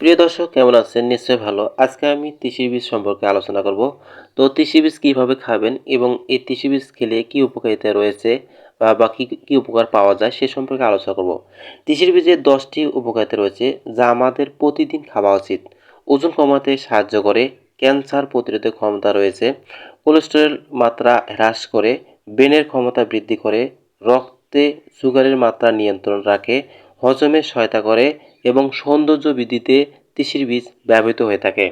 প্রিয় দর্শক কেমন আছেন? নিশ্চয়ই ভালো। আজকে আমি তিসি বীজ সম্পর্কে আলোচনা করব। তো তিসি বীজ কিভাবে খাবেন এবং এই তিসি বীজ খেলে কি উপকারিতা রয়েছে বা কি উপকার পাওয়া যায় সে সম্পর্কে আলোচনা করব। তিসির বীজের 10টি উপকারিতা রয়েছে যা আমাদের প্রতিদিন খাওয়া উচিত। ওজন কমাতে সাহায্য করে, ক্যান্সার প্রতিরোধের ক্ষমতা রয়েছে, কোলেস্টেরল মাত্রা হ্রাস করে, ব্রেনের ক্ষমতা বৃদ্ধি করে, রক্তে সুগারের মাত্রা নিয়ন্ত্রণ রাখে, হজমে সহায়তা করে এবং সৌন্দর্য বৃদ্ধিতে তিসির বীজ ব্যবহৃত হয়ে থাকে।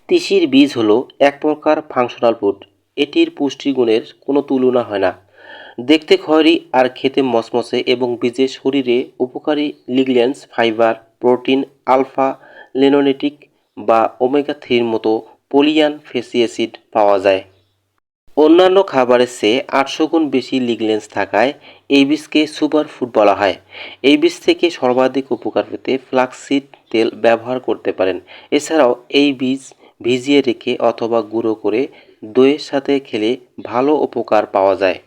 তিসির বীজ হলো এক প্রকার ফাংশনাল ফুড। এটির পুষ্টিগুণের কোনো তুলনা হয় না। দেখতে খয়েরি আর খেতে মচমচে এবং বীজে শরীরে উপকারী লিগল্যান্স, ফাইবার, প্রোটিন, আলফা লেনোনেটিক বা ওমেগা 3 মতো পলিয়ান ফ্যাটি অ্যাসিড পাওয়া যায়। অন্যান্য খাবারের চেয়ে 800 গুণ বেশি লিগন্যান্স থাকায় এই বীজকে সুপার ফুড বলা হয়। এই বীজ থেকে সর্বাধিক উপকার পেতে ফ্লাক্সসিড তেল ব্যবহার করতে পারেন। এছাড়াও এই বীজ ভিজিয়ে রেখে অথবা গুঁড়ো করে দইয়ের সাথে খেলে ভালো উপকার পাওয়া যায়।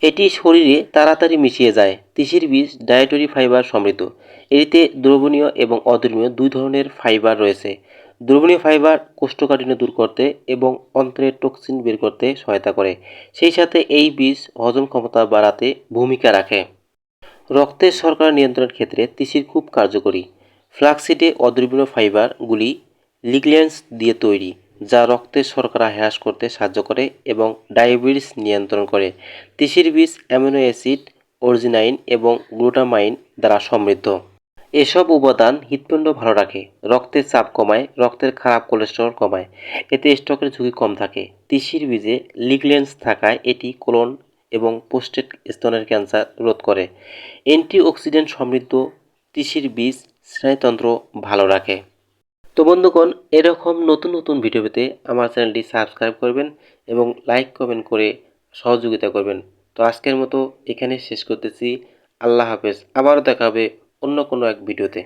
এটি শরীরে তাড়াতাড়ি মিশিয়ে যায়। তিসির বীজ ডায়েটরি ফাইবার সমৃদ্ধ। এতে দ্রবণীয় এবং অদ্রবণীয় দুই ধরনের ফাইবার রয়েছে। দ্রবণীয় ফাইবার কোষ্ঠকাঠিন্য দূর করতে এবং অন্ত্রের টক্সিন বের করতে সহায়তা করে। সেই সাথে এই বীজ হজম ক্ষমতা বাড়াতে ভূমিকা রাখে। রক্তের শর্করা নিয়ন্ত্রণের ক্ষেত্রে তিসির খুব কার্যকরী। ফ্লাক্সিডে অদ্রবণীয় ফাইবারগুলি লিগন্যান্স দিয়ে তৈরি, যা রক্তের শর্করা হ্রাস করতে সাহায্য করে এবং ডায়াবেটিস নিয়ন্ত্রণ করে। তিসির বীজ অ্যামিনো অ্যাসিড, অর্জিনাইন এবং গ্লুটামাইন দ্বারা সমৃদ্ধ। এসব উপাদান হৃৎপিণ্ড ভালো রাখে, রক্তের চাপ কমায়, রক্তের খারাপ কোলেস্টেরল কমায়। এতে স্ট্রোকের ঝুঁকি কম থাকে। তিসির বীজে লিগন্যান্স থাকায় এটি কোলন এবং প্রোস্টেট স্তনের ক্যান্সার রোধ করে। অ্যান্টিঅক্সিডেন্ট সমৃদ্ধ তিসির বীজ স্নায়ুতন্ত্র ভালো রাখে। তো বন্ধুগণ, এরকম নতুন নতুন ভিডিও পেতে আমার চ্যানেলটি সাবস্ক্রাইব করবেন এবং লাইক কমেন্ট করে সহযোগিতা করবেন। তো আজকের মতো এখানে শেষ করতেছি। আল্লাহ হাফেজ। আবারও দেখা হবে অন্য কোনো এক ভিডিওতে।